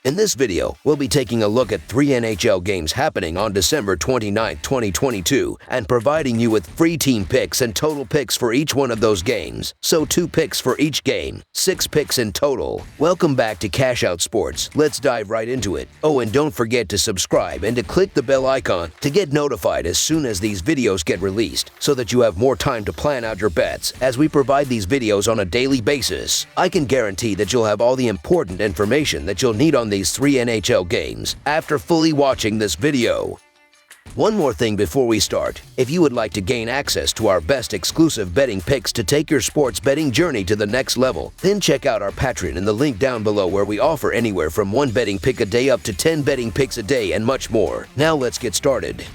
In this video, we'll be taking a look at 3 NHL games happening on December 29, 2022, and providing you with free team picks and total picks for each one of those games. So 2 picks for each game, 6 picks in total. Welcome back to Cash Out Sports. Let's dive right into it. Oh, and don't forget to subscribe and to click the bell icon to get notified as soon as these videos get released, so that you have more time to plan out your bets as we provide these videos on a daily basis. I can guarantee that you'll have all the important information that you'll need on these 3 NHL games after fully watching this video. One more thing before we start. If you would like to gain access to our best exclusive betting picks to take your sports betting journey to the next level, then check out our Patreon in the link down below, where we offer anywhere from 1 betting pick a day up to 10 betting picks a day and much more. Now let's get started.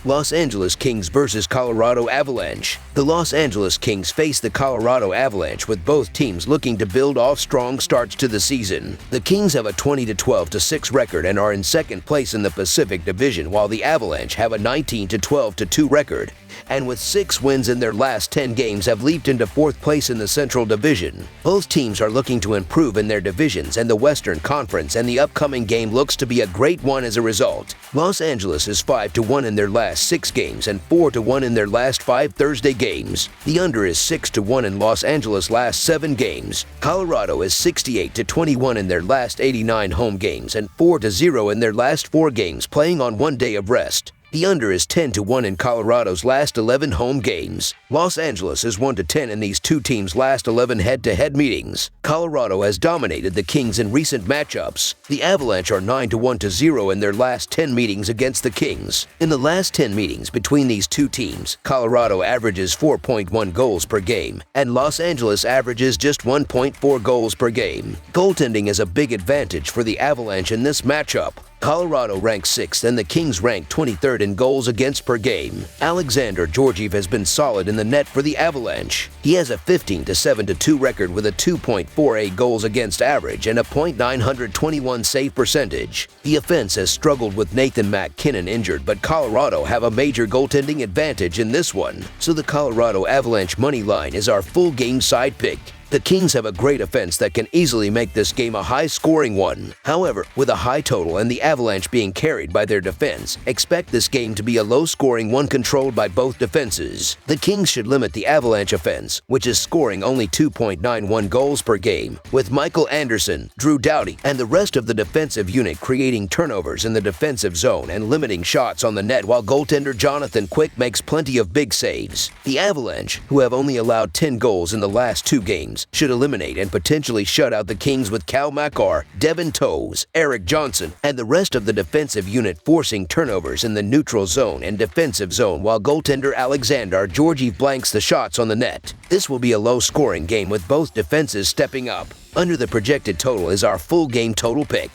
Los Angeles Kings versus Colorado Avalanche. The Los Angeles Kings face the Colorado Avalanche, with both teams looking to build off strong starts to the season. The Kings have a 20-12-6 record and are in second place in the Pacific Division, while the Avalanche have a 19-12-2 record, and with 6 wins in their last 10 games have leaped into 4th place in the Central Division. Both teams are looking to improve in their divisions and the Western Conference, and the upcoming game looks to be a great one as a result. Los Angeles is 5-1 in their last 6 games and 4-1 in their last 5 Thursday games. The under is 6-1 in Los Angeles' last 7 games. Colorado is 68-21 in their last 89 home games and 4-0 in their last 4 games, playing on 1 day of rest. The under is 10-1 in Colorado's last 11 home games. Los Angeles is 1-10 in these two teams' last 11 head-to-head meetings. Colorado has dominated the Kings in recent matchups. The Avalanche are 9-1-0 in their last 10 meetings against the Kings. In the last 10 meetings between these two teams, Colorado averages 4.1 goals per game, and Los Angeles averages just 1.4 goals per game. Goaltending is a big advantage for the Avalanche in this matchup. Colorado ranks 6th and the Kings rank 23rd in goals against per game. Alexander Georgiev has been solid in the net for the Avalanche. He has a 15-7-2 record with a 2.48 goals against average and a .921 save percentage. The offense has struggled with Nathan MacKinnon injured, but Colorado have a major goaltending advantage in this one, so the Colorado Avalanche money line is our full game side pick. The Kings have a great offense that can easily make this game a high-scoring one. However, with a high total and the Avalanche being carried by their defense, expect this game to be a low-scoring one controlled by both defenses. The Kings should limit the Avalanche offense, which is scoring only 2.91 goals per game, with Michael Anderson, Drew Doughty, and the rest of the defensive unit creating turnovers in the defensive zone and limiting shots on the net, while goaltender Jonathan Quick makes plenty of big saves. The Avalanche, who have only allowed 10 goals in the last 2 games, should eliminate and potentially shut out the Kings, with Cal Makar, Devin Toews, Eric Johnson, and the rest of the defensive unit forcing turnovers in the neutral zone and defensive zone, while goaltender Alexander Georgiev blanks the shots on the net. This will be a low-scoring game with both defenses stepping up. Under the projected total is our full game total pick.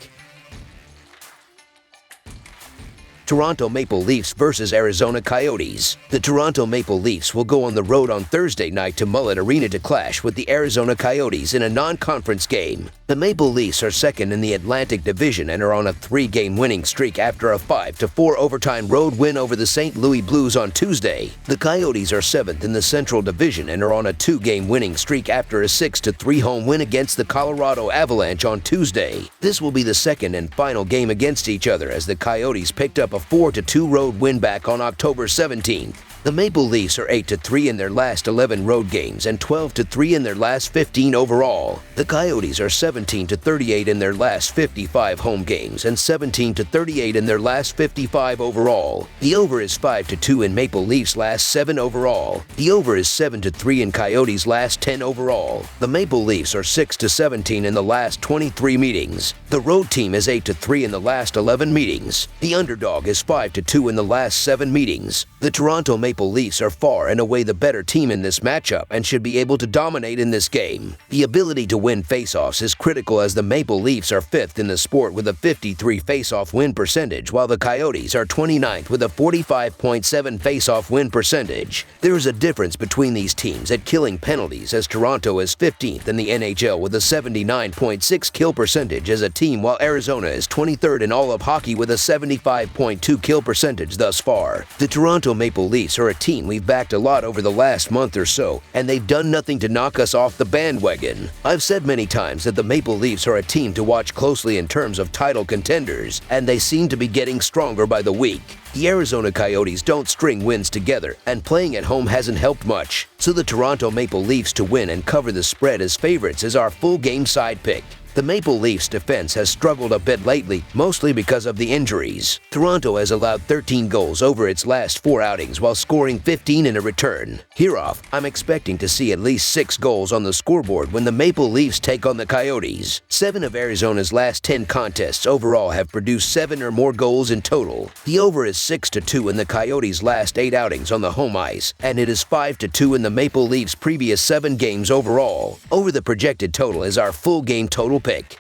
Toronto Maple Leafs versus Arizona Coyotes. The Toronto Maple Leafs will go on the road on Thursday night to Mullet Arena to clash with the Arizona Coyotes in a non-conference game. The Maple Leafs are second in the Atlantic Division and are on a 3-game winning streak after a 5-4 overtime road win over the St. Louis Blues on Tuesday. The Coyotes are 7th in the Central Division and are on a 2-game winning streak after a 6-3 home win against the Colorado Avalanche on Tuesday. This will be the second and final game against each other, as the Coyotes picked up a 4-2 road win back on October 17th. The Maple Leafs are 8-3 in their last 11 road games and 12-3 in their last 15 overall. The Coyotes are 17-38 in their last 55 home games and 17-38 in their last 55 overall. The over is 5-2 in Maple Leafs' last 7 overall. The over is 7-3 in Coyotes' last 10 overall. The Maple Leafs are 6-17 in the last 23 meetings. The road team is 8-3 in the last 11 meetings. The underdog is 5-2 in the last 7 meetings. The Toronto Maple Leafs are far and away the better team in this matchup and should be able to dominate in this game. The ability to win faceoffs is critical, as the Maple Leafs are 5th in the sport with a 53 faceoff win percentage, while the Coyotes are 29th with a 45.7 faceoff win percentage. There is a difference between these teams at killing penalties, as Toronto is 15th in the NHL with a 79.6 kill percentage as a team, while Arizona is 23rd in all of hockey with a 75.2 kill percentage thus far. The Toronto Maple Leafs are a team we've backed a lot over the last month or so, and they've done nothing to knock us off the bandwagon. I've said many times that the Maple Leafs are a team to watch closely in terms of title contenders, and they seem to be getting stronger by the week. The Arizona Coyotes don't string wins together, and playing at home hasn't helped much, so the Toronto Maple Leafs to win and cover the spread as favorites is our full game side pick. The Maple Leafs defense has struggled a bit lately, mostly because of the injuries. Toronto has allowed 13 goals over its last 4 outings while scoring 15 in a return. Hereof, I'm expecting to see at least 6 goals on the scoreboard when the Maple Leafs take on the Coyotes. 7 of Arizona's last 10 contests overall have produced 7 or more goals in total. The over is 6-2 in the Coyotes' last 8 outings on the home ice, and it is 5-2 in the Maple Leafs' previous 7 games overall. Over the projected total is our full game total pick.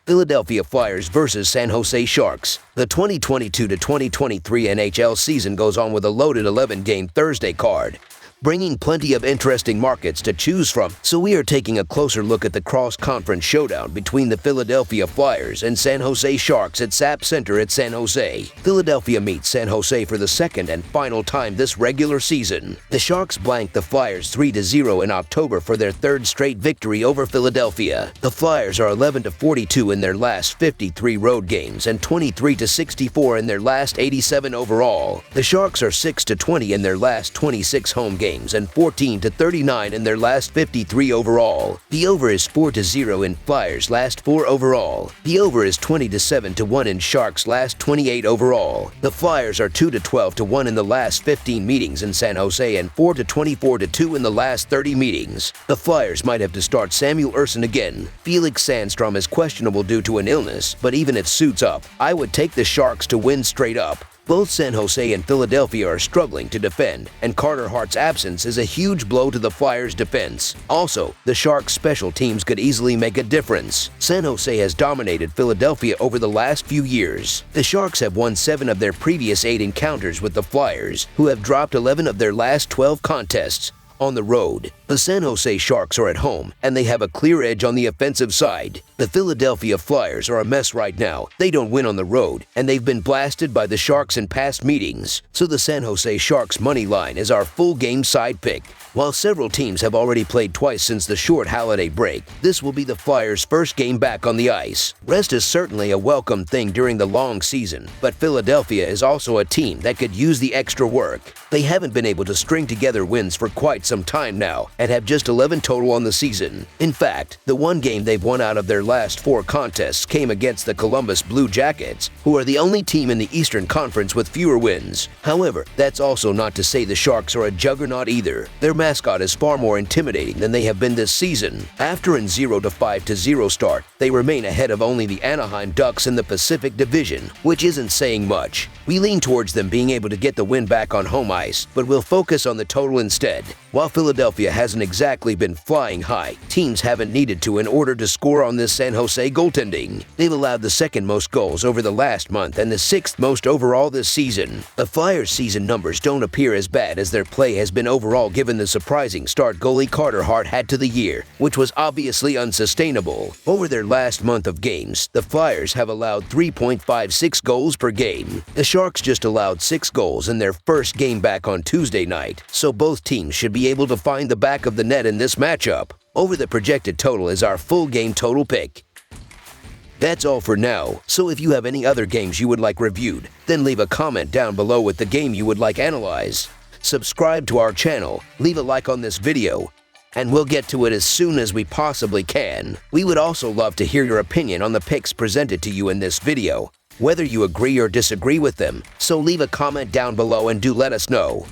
Philadelphia Flyers versus San Jose Sharks. The 2022-2023 NHL season goes on with a loaded 11-game Thursday card, bringing plenty of interesting markets to choose from, so we are taking a closer look at the cross-conference showdown between the Philadelphia Flyers and San Jose Sharks at SAP Center at San Jose. Philadelphia meets San Jose for the second and final time this regular season. The Sharks blanked the Flyers 3-0 in October for their 3rd straight victory over Philadelphia. The Flyers are 11-42 in their last 53 road games and 23-64 in their last 87 overall. The Sharks are 6-20 in their last 26 home games and 14-39 in their last 53 overall. The over is 4-0 in Flyers' last 4 overall. The over is 20-7-1 in Sharks' last 28 overall. The Flyers are 2-12-1 in the last 15 meetings in San Jose and 4-24-2 in the last 30 meetings. The Flyers might have to start Samuel Ersson again. Felix Sandstrom is questionable due to an illness, but even if suits up, I would take the Sharks to win straight up. Both San Jose and Philadelphia are struggling to defend, and Carter Hart's absence is a huge blow to the Flyers' defense. Also, the Sharks' special teams could easily make a difference. San Jose has dominated Philadelphia over the last few years. The Sharks have won 7 of their previous 8 encounters with the Flyers, who have dropped 11 of their last 12 contests. On the road, the San Jose Sharks are at home, and they have a clear edge on the offensive side. The Philadelphia Flyers are a mess right now. They don't win on the road, and they've been blasted by the Sharks in past meetings. So the San Jose Sharks money line is our full game side pick. While several teams have already played twice since the short holiday break, this will be the Flyers' first game back on the ice. Rest is certainly a welcome thing during the long season, but Philadelphia is also a team that could use the extra work. They haven't been able to string together wins for quite some time now and have just 11 total on the season. In fact, the one game they've won out of their last 4 contests came against the Columbus Blue Jackets, who are the only team in the Eastern Conference with fewer wins. However, that's also not to say the Sharks are a juggernaut either. Their mascot is far more intimidating than they have been this season. After an 0-5-0 start, they remain ahead of only the Anaheim Ducks in the Pacific Division, which isn't saying much. We lean towards them being able to get the win back on home ice, but we'll focus on the total instead. While Philadelphia hasn't exactly been flying high, teams haven't needed to in order to score on this San Jose goaltending. They've allowed the 2nd most goals over the last month and the 6th most overall this season. The Flyers' season numbers don't appear as bad as their play has been overall given the surprising start goalie Carter Hart had to the year, which was obviously unsustainable. Over their last month of games, the Flyers have allowed 3.56 goals per game. The Sharks just allowed 6 goals in their first game back on Tuesday night, so both teams should be able to find the back of the net in this matchup. Over the projected total is our full game total pick. That's all for now, so if you have any other games you would like reviewed, then leave a comment down below with the game you would like analyzed. Subscribe to our channel, leave a like on this video, and we'll get to it as soon as we possibly can. We would also love to hear your opinion on the picks presented to you in this video, whether you agree or disagree with them, so leave a comment down below and do let us know.